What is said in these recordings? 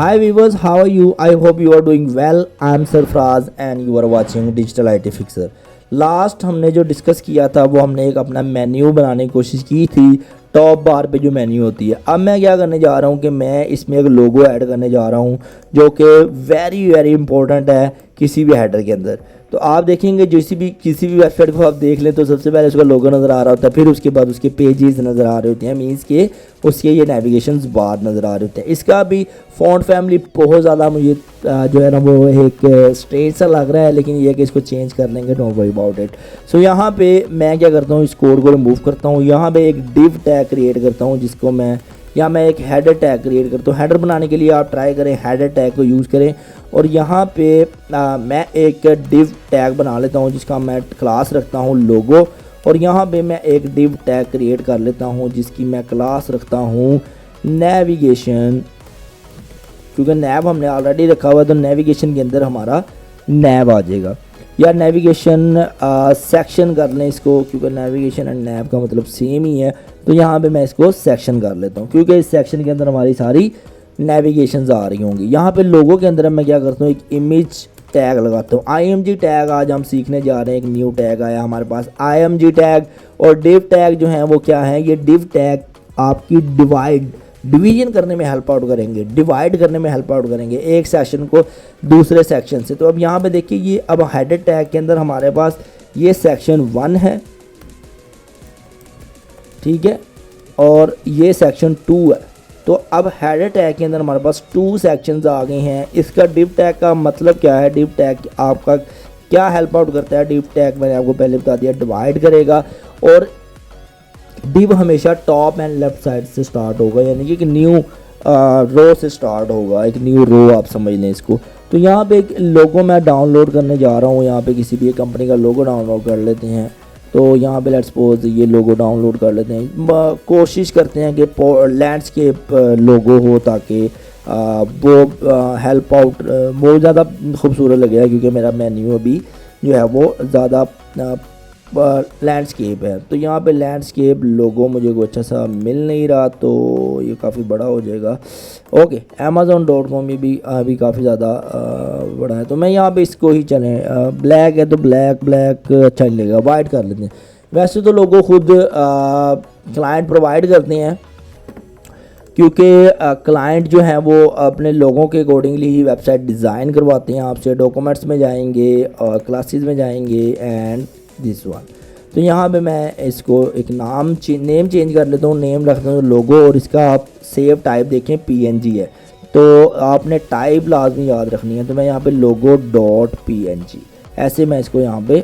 Hi viewers, how are you? I hope you are doing well. I am Sarfraz and you are watching Digital IT Fixer. Last हमने जो discuss किया था वो हमने एक अपना मेन्यू बनाने की कोशिश की थी। टॉप बार पे जो मेन्यू होती है, अब मैं क्या करने जा रहा हूँ कि मैं इसमें एक लोगो ऐड करने जा रहा हूँ जो कि वेरी वेरी इंपॉर्टेंट है किसी भी हेडर के अंदर। तो आप देखेंगे किसी भी वेबसाइट को आप देख लें तो सबसे पहले उसका लोगो नज़र आ रहा होता है, फिर उसके बाद उसके पेजेस नज़र आ रहे होते हैं, मीन्स के उसके ये नेविगेशन बार नज़र आ रहे होते हैं। इसका भी फ़ॉन्ट फैमिली बहुत ज़्यादा मुझे जो है ना वो एक स्ट्रेट सा लग रहा है, लेकिन ये कि इसको चेंज कर लेंगे, डोंट वरी अबाउट इट। सो यहाँ पे मैं क्या करता हूँ, इस कोड को रिमूव करता हूँ, यहाँ पे एक डिव टैग क्रिएट करता हूँ जिसको मैं एक हेडर टैग क्रिएट करता हूँ। हेडर बनाने के लिए आप ट्राई करें हेडर टैग को यूज़ करें, और यहाँ पे मैं एक डिव टैग बना लेता हूँ जिसका मैं क्लास रखता हूँ लोगो, और यहाँ पे मैं एक डिव टैग क्रिएट कर लेता हूँ जिसकी मैं क्लास रखता हूँ नेविगेशन, क्योंकि नैब हमने ऑलरेडी रखा हुआ है तो नेविगेशन के अंदर हमारा नैब आ जाएगा, या नेविगेशन सेक्शन कर लें इसको, क्योंकि नेविगेशन एंड नैब का मतलब सेम ही है। तो यहाँ पे मैं इसको सेक्शन कर लेता हूँ क्योंकि इस सेक्शन के अंदर हमारी सारी नेविगेशंस आ रही होंगी। यहाँ पे लोगों के अंदर मैं क्या करता हूँ, एक इमेज टैग लगाता हूँ, IMG टैग आज हम सीखने जा रहे हैं। एक न्यू टैग आया हमारे पास IMG टैग, और डिव टैग जो है वो क्या है, ये डिव टैग आपकी डिवीजन करने में हेल्प आउट करेंगे, डिवाइड करने में हेल्प आउट करेंगे एक सेक्शन को दूसरे सेक्शन से। तो अब यहाँ पे देखिए ये अब हेडर टैग के अंदर हमारे पास ये सेक्शन 1 है, ठीक है, और ये सेक्शन 2 है। तो अब हेडर टैग के अंदर हमारे पास 2 सेक्शंस आ गए हैं। इसका डिव टैग का मतलब क्या है, डिव टैग आपका क्या हेल्प आउट करता है, डिव टैग मैंने आपको पहले बता दिया डिवाइड करेगा, और डिव हमेशा टॉप एंड लेफ्ट साइड से स्टार्ट होगा, यानी कि एक न्यू रो से स्टार्ट होगा, एक न्यू रो आप समझ लें इसको। तो यहाँ पे एक लोगो मैं डाउनलोड करने जा रहा हूँ, यहाँ पे किसी भी एक कंपनी का लोगो डाउनलोड कर लेते हैं। तो यहाँ पे लेट्स सपोज ये लोगो डाउनलोड कर लेते हैं, कोशिश करते हैं कि लैंडस्केप लोगो हो ताकि वो हेल्प आउट बहुत ज़्यादा खूबसूरत लगेगा, क्योंकि मेरा मेन्यू अभी जो है वो ज़्यादा लैंडस्केप है। तो यहाँ पे लैंडस्केप लोगो मुझे कोई अच्छा सा मिल नहीं रहा, तो ये काफ़ी बड़ा हो जाएगा। ओके, amazon.com ये भी अभी काफ़ी ज़्यादा बड़ा है, तो मैं यहाँ पे इसको ही चलें, ब्लैक है तो ब्लैक अच्छा नहीं लगेगा, वाइट कर लेते हैं। वैसे तो लोगो खुद क्लाइंट प्रोवाइड करते हैं, क्योंकि क्लाइंट जो है वो अपने लोगों के अकॉर्डिंगली ही वेबसाइट डिज़ाइन करवाते हैं आपसे। डॉक्यूमेंट्स में जाएंगे और क्लासेस में जाएंगे एंड दिस वन। तो यहाँ पे मैं इसको एक नेम चेंज कर लेता हूँ, नेम रखता हूँ लोगो, और इसका आप सेव टाइप देखें PNG है, तो आपने टाइप लाजमी याद रखनी है। तो मैं यहाँ पे logo.png ऐसे मैं इसको यहाँ पे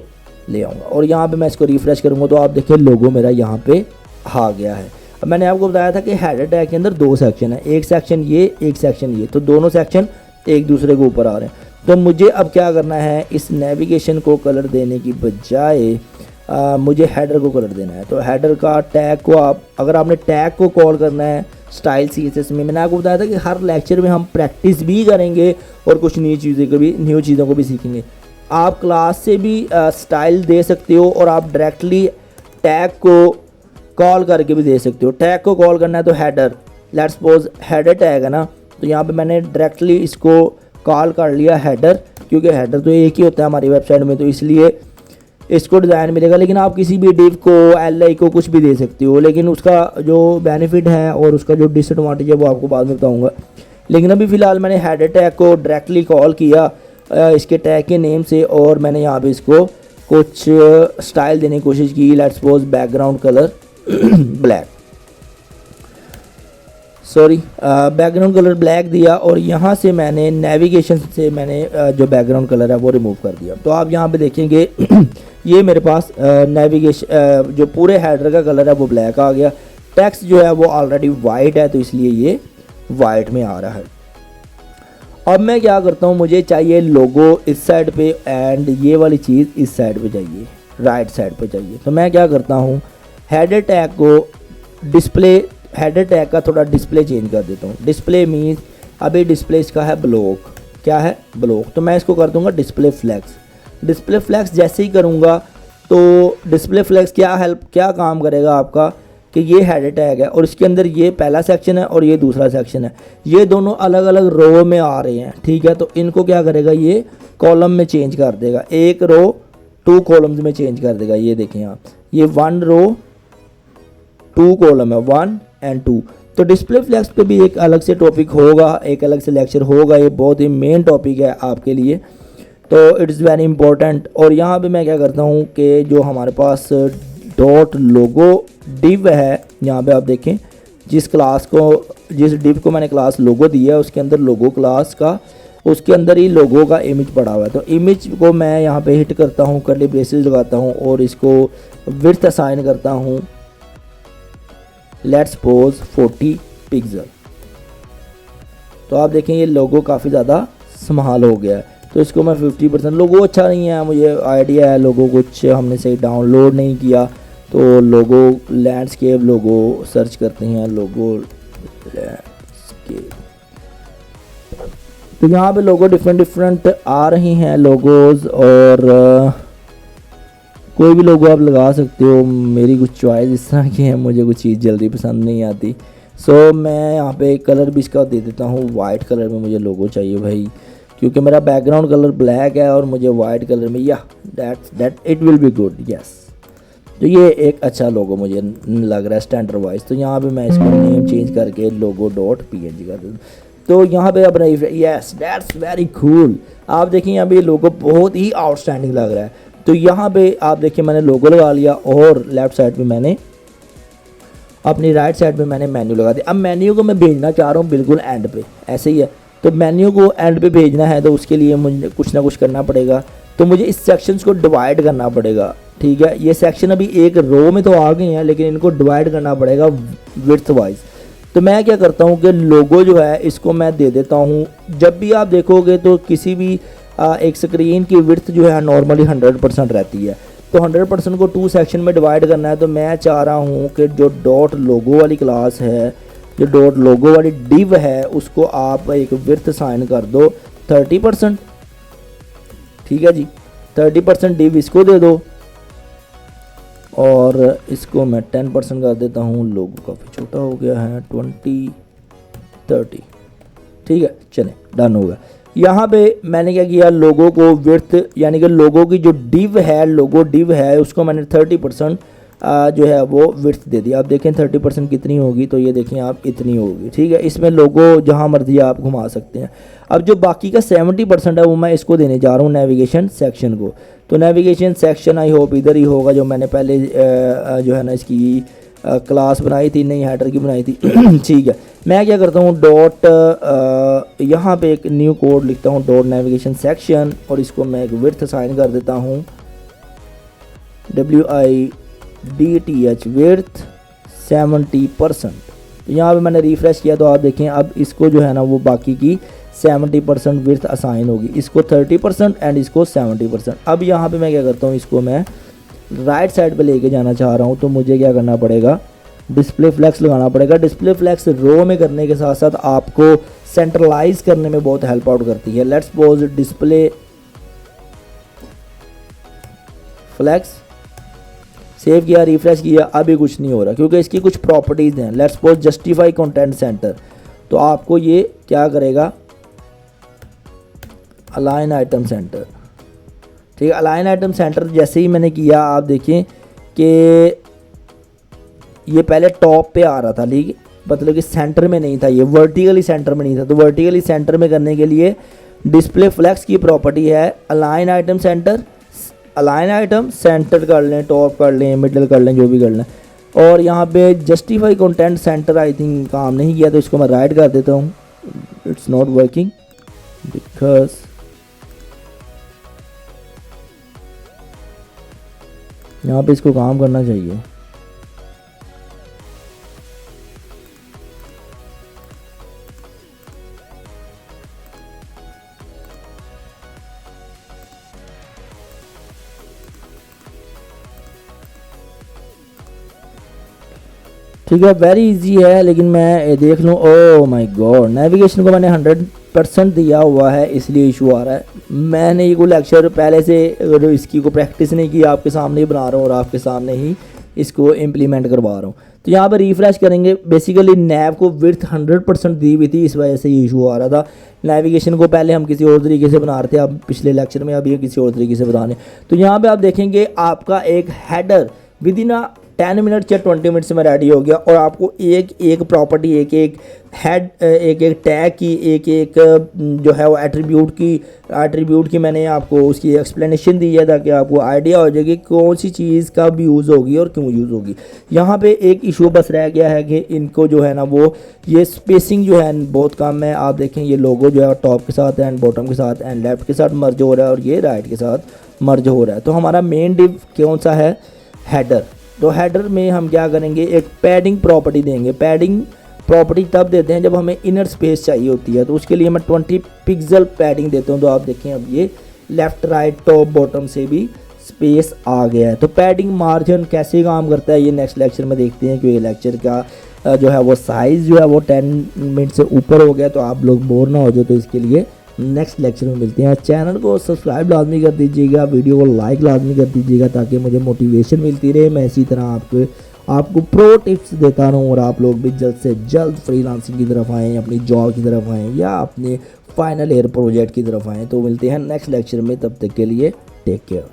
ले आऊँगा, और यहाँ पे मैं इसको रिफ़्रेश करूँगा तो आप देखिए लोगो मेरा यहाँ पे आ गया है। अब मैंने आपको बताया था कि हेडर टैग के अंदर 2 सेक्शन है, एक सेक्शन ये, एक सेक्शन ये, तो दोनों सेक्शन एक दूसरे के ऊपर आ रहे हैं। तो मुझे अब क्या करना है, इस नेविगेशन को कलर देने की बजाय मुझे हेडर को कलर देना है। तो हेडर का टैग को अगर आपने टैग को कॉल करना है स्टाइल CSS में, मैंने आपको बताया था कि हर लेक्चर में हम प्रैक्टिस भी करेंगे और कुछ न्यू चीज़ों को भी सीखेंगे। आप क्लास से भी स्टाइल दे सकते हो, और आप डायरेक्टली टैग को कॉल करके भी दे सकते हो। टैग को कॉल करना है तो header, let's suppose header tag है ना, तो यहाँ पे मैंने डायरेक्टली इसको कॉल कर लिया हेडर, क्योंकि हेडर तो एक ही होता है हमारी वेबसाइट में, तो इसलिए इसको डिज़ाइन मिलेगा। लेकिन आप किसी भी डिव को LI को कुछ भी दे सकते हो, लेकिन उसका जो बेनिफिट है और उसका जो डिसएडवांटेज है वो आपको बाद में बताऊँगा। लेकिन अभी फ़िलहाल मैंने हेडर टैग को डायरेक्टली कॉल किया इसके टैग के नेम से, और मैंने यहाँ पे इसको कुछ स्टाइल देने की कोशिश की। Let's suppose background colour background colour black दिया, और यहाँ से मैंने नेविगेशन से जो बैकग्राउंड कलर है वो रिमूव कर दिया। तो आप यहाँ पे देखेंगे ये मेरे पास नेविगेशन जो पूरे हेडर का कलर है वो ब्लैक आ गया। टेक्स्ट जो है वो ऑलरेडी वाइट है, तो इसलिए ये वाइट में आ रहा है। अब मैं क्या करता हूँ, मुझे चाहिए लोगो इस साइड पे एंड ये वाली चीज़ इस साइड पे चाहिए, राइट साइड पे चाहिए। तो मैं क्या करता हूँ, हेडर टैग को हेडर टैग का थोड़ा डिस्प्ले चेंज कर देता हूँ। डिस्प्ले मीन्स अभी डिस्प्ले इसका है ब्लॉक, क्या है ब्लॉक, तो मैं इसको कर दूंगा डिस्प्ले फ्लैक्स। डिस्प्ले फ्लैक्स जैसे ही करूँगा तो डिस्प्ले फ्लैक्स क्या काम करेगा आपका, कि ये हेड टैग है और इसके अंदर ये पहला सेक्शन है और ये दूसरा सेक्शन है, ये दोनों अलग अलग रो में आ रहे हैं, ठीक है। तो इनको क्या करेगा, ये कॉलम में चेंज कर देगा, एक रो 2 कॉलम्स में चेंज कर देगा। ये देखें आप, ये 1 रो 2 कॉलम है, 1 और 2। तो डिस्प्ले फ्लैक्स पे भी एक अलग से टॉपिक होगा, एक अलग से लेक्चर होगा, ये बहुत ही मेन टॉपिक है आपके लिए, तो इट्स वेरी इंपॉर्टेंट। और यहाँ पे मैं क्या करता हूँ कि जो हमारे पास डॉट लोगो डिव है, यहाँ पे आप देखें जिस डिव को मैंने क्लास लोगो दिया है उसके अंदर लोगो क्लास का, उसके अंदर ही लोगो का इमेज पड़ा हुआ है। तो इमेज को मैं यहाँ पे हिट करता हूँ, कर्ली ब्रेसेस लगाता हूँ और इसको विड्थ असाइन करता हूँ, लेट्स सपोज 40 पिक्सल। तो आप देखें ये लोगो काफ़ी ज़्यादा स्मॉल हो गया है। तो इसको मैं 50%, लोगो अच्छा नहीं है, मुझे आइडिया है, लोगो कुछ हमने सही डाउनलोड नहीं किया, तो लोगो लैंडस्केप लोगो सर्च करते हैं, लोगो लैंडस्केप, तो यहाँ पे लोगो डिफरेंट आ रही हैं लोगोज, और कोई भी लोगो आप लगा सकते हो। मेरी कुछ चॉइस इस तरह की है, मुझे कुछ चीज़ जल्दी पसंद नहीं आती, सो मैं यहाँ पे कलर भी इसका दे देता हूँ, वाइट कलर में मुझे लोगो चाहिए भाई, क्योंकि मेरा बैकग्राउंड कलर ब्लैक है और मुझे वाइट कलर में, या that it will be good, yes. तो ये एक अच्छा लोगो मुझे लग रहा है स्टैंडर्ड वाइज। तो यहाँ पे मैं इसको नेम चेंज करके लोगो डॉट png कर देता हूँ। तो यहाँ पे अपना यस दैट्स वेरी कूल। आप देखिए यहाँ पे लोगो बहुत ही आउटस्टैंडिंग लग रहा है। तो यहाँ पे आप देखिए मैंने लोगो लगा लिया और लेफ्ट साइड पे मैंने अपनी राइट साइड पे मैंने मेन्यू लगा दिया। अब मेन्यू को मैं भेजना चाह रहा हूँ बिल्कुल एंड पे, ऐसे ही है। तो मेन्यू को एंड पे भेजना है तो उसके लिए मुझे कुछ ना कुछ करना पड़ेगा, तो मुझे इस सेक्शंस को डिवाइड करना पड़ेगा, ठीक है। ये सेक्शन अभी एक रो में तो आ गए हैं लेकिन इनको डिवाइड करना पड़ेगा विड्थ वाइज। तो मैं क्या करता हूँ कि लोगो जो है इसको मैं दे देता हूँ, जब भी आप देखोगे तो किसी भी एक स्क्रीन की विड्थ जो है नॉर्मली 100% रहती है। तो 100% को 2 सेक्शन में डिवाइड करना है। तो मैं चाह रहा हूँ कि जो डॉट लोगो वाली क्लास है, जो डॉट लोगो वाली डिव है, उसको आप एक विड्थ साइन कर दो 30%, ठीक है जी। 30% डिव इसको दे दो और इसको मैं 10% कर देता हूँ। लोगो काफ़ी छोटा हो गया है, 20 30, ठीक है, चले डन हो गया। यहाँ पे मैंने क्या किया, लोगो को विड्थ यानी कि लोगो की जो डिव है, लोगो डिव है, उसको मैंने 30% जो है वो विड्थ दे दिया। आप देखें 30% कितनी होगी, तो ये देखें आप इतनी होगी, ठीक है। इसमें लोगो जहाँ मर्जी आप घुमा सकते हैं। अब जो बाकी का 70% है वो मैं इसको देने जा रहा हूँ नेविगेशन सेक्शन को। तो नेविगेशन सेक्शन आई होप इधर ही होगा, जो मैंने पहले जो है ना इसकी क्लास बनाई थी, नई हेडर की बनाई थी ठीक है। मैं क्या करता हूँ डॉट यहाँ पे एक न्यू कोड लिखता हूँ, डॉट नेविगेशन सेक्शन, और इसको मैं एक विड्थ साइन कर देता हूँ WIDTH विड्थ 70%। तो यहाँ पे मैंने रिफ्रेश किया तो आप देखें अब इसको जो है ना वो बाकी की 70% विड्थ असाइन होगी, इसको 30% एंड इसको 70%। अब यहाँ पे मैं क्या करता हूँ, इसको मैं राइट साइड पे लेके जाना चाह रहा हूँ। तो मुझे क्या करना पड़ेगा, डिस्प्ले फ्लैक्स लगाना पड़ेगा। डिस्प्ले फ्लैक्स रो में करने के साथ साथ आपको सेंट्रलाइज करने में बहुत हेल्प आउट करती है। Let's suppose display flex save किया, रिफ्रेश किया, अभी कुछ नहीं हो रहा क्योंकि इसकी कुछ प्रॉपर्टीज़ हैं। Let's suppose justify content centre, तो आपको ये क्या करेगा, अलाइन आइटम सेंटर, ठीक है। अलाइन आइटम सेंटर जैसे ही मैंने किया, आप देखें कि ये पहले टॉप पे आ रहा था, ठीक है, मतलब कि सेंटर में नहीं था, ये वर्टिकली सेंटर में नहीं था। तो वर्टिकली सेंटर में करने के लिए डिस्प्ले फ्लैक्स की प्रॉपर्टी है align item centre, align item centre कर लें, टॉप कर लें, मिडल कर लें, जो भी कर लें। और यहाँ पे justify content centre I think काम नहीं किया, तो इसको मैं राइट कर देता हूँ, इट्स नॉट वर्किंग बिकॉज यहाँ पे इसको काम करना चाहिए। ठीक है, वेरी इजी है, लेकिन मैं देख लूँ, ओह माय गॉड, नेविगेशन को मैंने 100% दिया हुआ है इसलिए इशू आ रहा है। मैंने ये कोई लेक्चर पहले से इसकी को प्रैक्टिस नहीं की, आपके सामने ही बना रहा हूँ और आपके सामने ही इसको इम्प्लीमेंट करवा रहा हूँ। तो यहाँ पर रिफ़्रेश करेंगे, बेसिकली नैव को विड्थ 100% दी हुई थी, इस वजह से ये इशू आ रहा था। नेविगेशन को पहले हम किसी और तरीके से बना रहे थे, अब पिछले लेक्चर में अभी किसी और तरीके से बना रहे हैं। तो यहाँ पे आप देखेंगे आपका एक हेडर विद इन 10 मिनट या 20 मिनट्स में रेडी हो गया, और आपको एक एक प्रॉपर्टी, एक एक हेड, एक एक टैग की, एक एक जो है वो एट्रीब्यूट की मैंने आपको उसकी एक्सप्लेनेशन दी है, ताकि आपको आइडिया हो जाए कि कौन सी चीज़ कब यूज़ होगी और क्यों यूज़ होगी। यहाँ पे एक इशू बस रह गया है कि इनको जो है ना वो ये स्पेसिंग जो है बहुत कम है। आप देखें ये लोगो जो है टॉप के साथ एंड बॉटम के साथ एंड लेफ्ट के साथ मर्ज हो रहा है, और ये राइट के साथ मर्ज हो रहा है। तो हमारा मेन डिव कौन सा है? हेडर। तो हेडर में हम क्या करेंगे, एक पैडिंग प्रॉपर्टी देंगे। पैडिंग प्रॉपर्टी तब देते हैं जब हमें इनर स्पेस चाहिए होती है, तो उसके लिए मैं 20 पिक्सल पैडिंग देता हूँ। तो आप देखें अब ये लेफ़्ट राइट टॉप बॉटम से भी स्पेस आ गया है। तो पैडिंग मार्जिन कैसे काम करता है ये नेक्स्ट लेक्चर में देखते हैं, क्योंकि लेक्चर का जो है वो साइज़ जो है वो 10 मिनट से ऊपर हो गया, तो आप लोग बोर ना हो जाओ। तो इसके लिए नेक्स्ट लेक्चर में मिलते हैं। चैनल को सब्सक्राइब लाजमी कर दीजिएगा, वीडियो को लाइक लाजमी कर दीजिएगा, ताकि मुझे मोटिवेशन मिलती रहे। मैं इसी तरह आपको प्रो टिप्स देता रहूँ, और आप लोग भी जल्द से जल्द फ्रीलांसिंग की तरफ आएँ, अपनी जॉब की तरफ आएँ, या अपने फाइनल ईयर प्रोजेक्ट की तरफ आएँ। तो मिलते हैं नेक्स्ट लेक्चर में, तब तक के लिए टेक केयर।